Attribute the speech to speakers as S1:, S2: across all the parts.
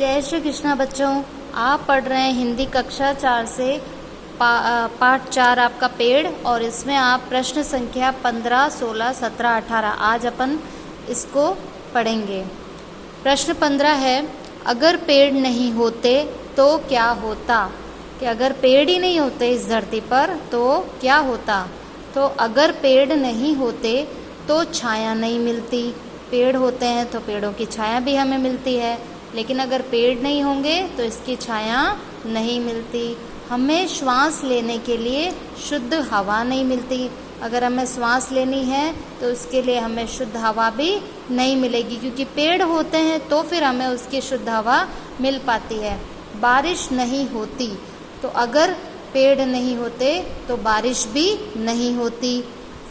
S1: जय श्री कृष्णा बच्चों, आप पढ़ रहे हैं हिंदी कक्षा 4 से पाठ 4 आपका पेड़, और इसमें आप प्रश्न संख्या 15, 16, 17, 18 आज अपन इसको पढ़ेंगे। प्रश्न 15 है, अगर पेड़ नहीं होते तो क्या होता? कि अगर पेड़ ही नहीं होते इस धरती पर तो क्या होता? तो अगर पेड़ नहीं होते तो छाया नहीं मिलती। पेड़ होते हैं तो पेड़ों की छाया भी हमें मिलती है, लेकिन अगर पेड़ नहीं होंगे तो इसकी छाया नहीं मिलती। हमें श्वास लेने के लिए शुद्ध हवा नहीं मिलती। अगर हमें श्वास लेनी है तो उसके लिए हमें शुद्ध हवा भी नहीं मिलेगी, क्योंकि पेड़ होते हैं तो फिर हमें उसकी शुद्ध हवा मिल पाती है। बारिश नहीं होती, तो अगर पेड़ नहीं होते तो बारिश भी नहीं होती।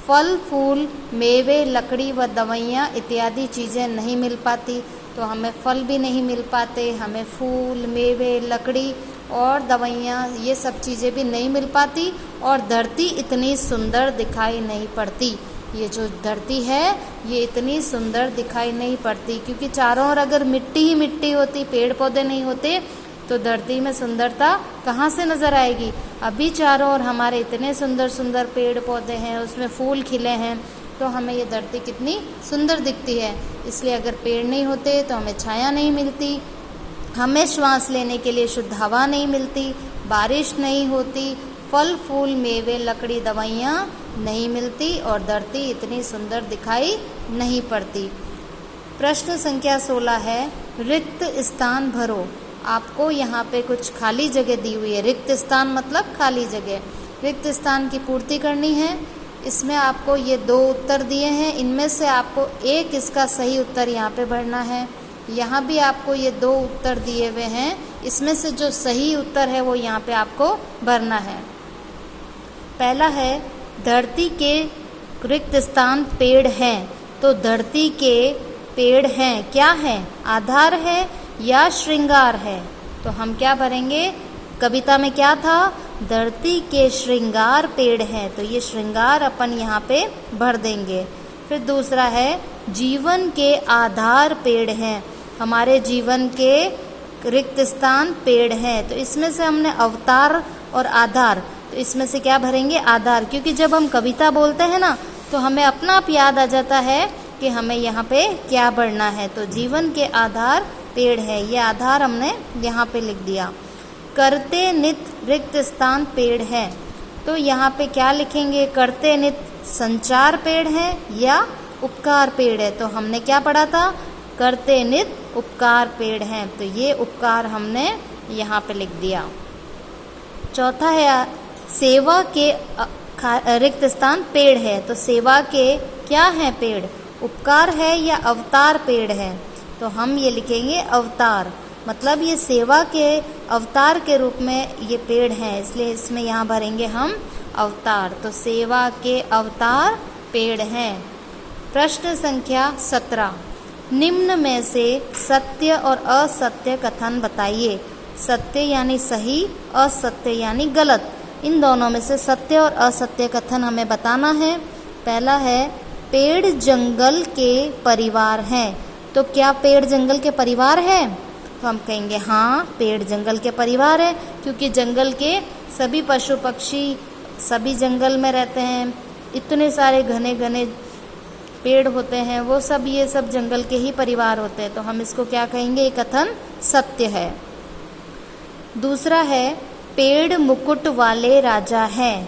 S1: फल फूल मेवे लकड़ी व दवाइयाँ इत्यादि चीज़ें नहीं मिल पाती, तो हमें फल भी नहीं मिल पाते, हमें फूल मेवे लकड़ी और दवाइयाँ ये सब चीज़ें भी नहीं मिल पाती, और धरती इतनी सुंदर दिखाई नहीं पड़ती। ये जो धरती है ये इतनी सुंदर दिखाई नहीं पड़ती, क्योंकि चारों ओर अगर मिट्टी ही मिट्टी होती, पेड़ पौधे नहीं होते, तो धरती में सुंदरता कहाँ से नज़र आएगी? अभी चारों ओर हमारे इतने सुंदर सुंदर पेड़ पौधे हैं, उसमें फूल खिले हैं, तो हमें ये धरती कितनी सुंदर दिखती है। इसलिए अगर पेड़ नहीं होते तो हमें छाया नहीं मिलती, हमें श्वास लेने के लिए शुद्ध हवा नहीं मिलती, बारिश नहीं होती, फल फूल मेवे लकड़ी दवाइयाँ नहीं मिलती, और धरती इतनी सुंदर दिखाई नहीं पड़ती। प्रश्न संख्या 16 है, रिक्त स्थान भरो। आपको यहाँ पे कुछ खाली जगह दी हुई है। रिक्त स्थान मतलब खाली जगह। रिक्त स्थान की पूर्ति करनी है। इसमें आपको ये 2 उत्तर दिए हैं, इनमें से आपको एक इसका सही उत्तर यहाँ पे भरना है। यहाँ भी आपको ये 2 उत्तर दिए हुए हैं, इसमें से जो सही उत्तर है वो यहाँ पे आपको भरना है। पहला है, धरती के रिक्त स्थान पेड़ हैं, तो धरती के पेड़ हैं क्या है? आधार है या श्रृंगार है? तो हम क्या भरेंगे? कविता में क्या था? धरती के श्रृंगार पेड़ हैं, तो ये श्रृंगार अपन यहाँ पे भर देंगे। फिर दूसरा है, जीवन के आधार पेड़ हैं। हमारे जीवन के रिक्त स्थान पेड़ हैं, तो इसमें से हमने अवतार और आधार, तो इसमें से क्या भरेंगे? आधार, क्योंकि जब हम कविता बोलते हैं ना तो हमें अपना आप याद आ जाता है कि हमें यहाँ पे क्या भरना है। तो जीवन के आधार पेड़ है, ये आधार हमने यहाँ पे लिख दिया। करते नित रिक्त स्थान पेड़ है, तो यहाँ पे क्या लिखेंगे? करते नित संचार पेड़ है या उपकार पेड़ है? तो हमने क्या पढ़ा था? करते नित उपकार पेड़ हैं, तो ये उपकार हमने यहाँ पे लिख दिया। चौथा है, सेवा के रिक्त स्थान पेड़ है, तो सेवा के क्या है पेड़? उपकार है या अवतार पेड़ है? तो हम ये लिखेंगे अवतार, मतलब ये सेवा के अवतार के रूप में ये पेड़ हैं, इसलिए इसमें यहाँ भरेंगे हम अवतार। तो सेवा के अवतार पेड़ हैं। प्रश्न संख्या 17, निम्न में से सत्य और असत्य कथन बताइए। सत्य यानी सही, असत्य यानी गलत, इन दोनों में से सत्य और असत्य कथन हमें बताना है। पहला है, पेड़ जंगल के परिवार हैं, तो क्या पेड़ जंगल के परिवार है? तो हम कहेंगे हाँ, पेड़ जंगल के परिवार है, क्योंकि जंगल के सभी पशु पक्षी सभी जंगल में रहते हैं, इतने सारे घने घने पेड़ होते हैं, वो सब ये सब जंगल के ही परिवार होते हैं, तो हम इसको क्या कहेंगे? ये कथन सत्य है। दूसरा है, पेड़ मुकुट वाले राजा हैं,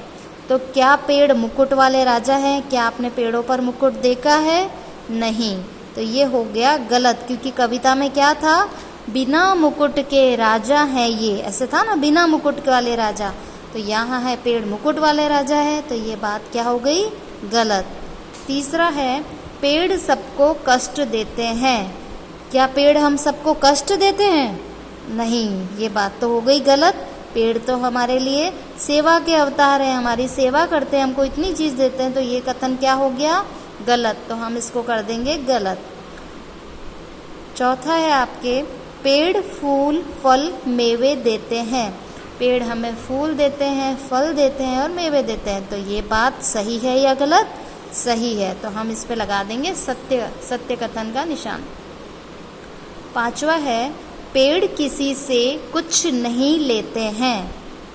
S1: तो क्या पेड़ मुकुट वाले राजा हैं? क्या आपने पेड़ों पर मुकुट देखा है? नहीं, तो ये हो गया गलत, क्योंकि कविता में क्या था? बिना मुकुट के राजा हैं ये, ऐसे था ना, बिना मुकुट वाले राजा। तो यहाँ है पेड़ मुकुट वाले राजा है, तो ये बात क्या हो गई? गलत। तीसरा है, पेड़ सबको कष्ट देते हैं, क्या पेड़ हम सबको कष्ट देते हैं? नहीं, ये बात तो हो गई गलत। पेड़ तो हमारे लिए सेवा के अवतार हैं, हमारी सेवा करते हैं, हमको इतनी चीज़ देते हैं, तो ये कथन क्या हो गया? गलत, तो हम इसको कर देंगे गलत। चौथा है आपके, पेड़ फूल फल मेवे देते हैं, पेड़ हमें फूल देते हैं, फल देते हैं और मेवे देते हैं, तो ये बात सही है या गलत? सही है, तो हम इस पे लगा देंगे सत्य, सत्य कथन का निशान। पांचवा है, पेड़ किसी से कुछ नहीं लेते हैं।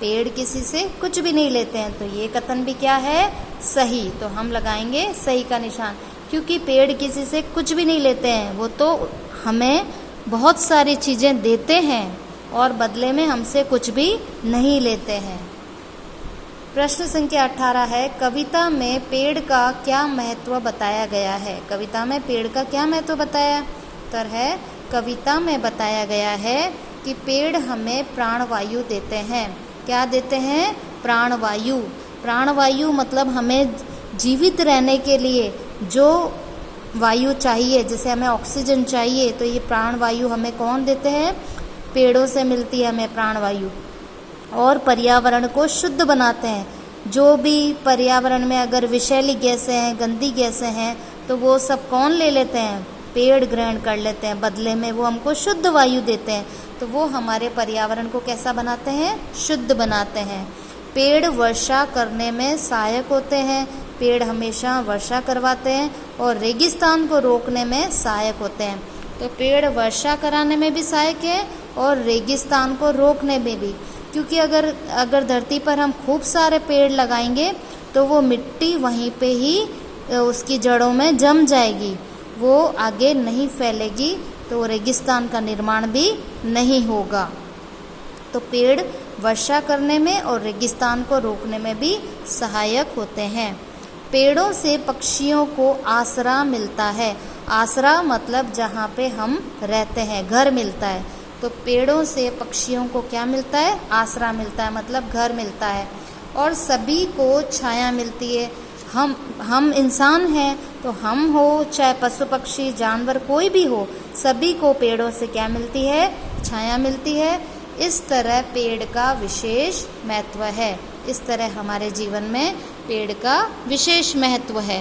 S1: पेड़ किसी से कुछ भी नहीं लेते हैं, तो ये कथन भी क्या है, सही। तो हम लगाएंगे सही का निशान, क्योंकि पेड़ किसी से कुछ भी नहीं लेते हैं, वो तो हमें बहुत सारी चीज़ें देते हैं और बदले में हमसे कुछ भी नहीं लेते हैं। प्रश्न संख्या 18 है, कविता में पेड़ का क्या महत्व बताया गया है। कविता में पेड़ का क्या महत्व बताया, उत्तर है कविता में बताया गया है कि पेड़ हमें प्राणवायु देते हैं। क्या देते हैं, प्राणवायु। प्राणवायु मतलब हमें जीवित रहने के लिए जो वायु चाहिए, जैसे हमें ऑक्सीजन चाहिए, तो ये प्राणवायु हमें कौन देते हैं, पेड़ों से मिलती है हमें प्राणवायु। और पर्यावरण को शुद्ध बनाते हैं। जो भी पर्यावरण में अगर विषैली गैसें हैं, गंदी गैसें हैं, तो वो सब कौन ले लेते हैं, पेड़ ग्रहण कर लेते हैं, बदले में वो हमको शुद्ध वायु देते हैं। तो वो हमारे पर्यावरण को कैसा बनाते हैं, शुद्ध बनाते हैं। पेड़ वर्षा करने में सहायक होते हैं। पेड़ हमेशा वर्षा करवाते हैं और रेगिस्तान को रोकने में सहायक होते हैं। तो पेड़ वर्षा कराने में भी सहायक है और रेगिस्तान को रोकने में भी, क्योंकि अगर धरती पर हम खूब सारे पेड़ लगाएंगे तो वो मिट्टी वहीं पे ही उसकी जड़ों में जम जाएगी, वो आगे नहीं फैलेगी, तो रेगिस्तान का निर्माण भी नहीं होगा। तो पेड़ वर्षा करने में और रेगिस्तान को रोकने में भी सहायक होते हैं। पेड़ों से पक्षियों को आसरा मिलता है। आसरा मतलब जहाँ पे हम रहते हैं, घर मिलता है। तो पेड़ों से पक्षियों को क्या मिलता है, आसरा मिलता है, मतलब घर मिलता है। और सभी को छाया मिलती है। हम इंसान हैं, तो हम हो चाहे पशु पक्षी जानवर कोई भी हो, सभी को पेड़ों से क्या मिलती है, छाया मिलती है। इस तरह पेड़ का विशेष महत्व है। इस तरह हमारे जीवन में पेड़ का विशेष महत्व है।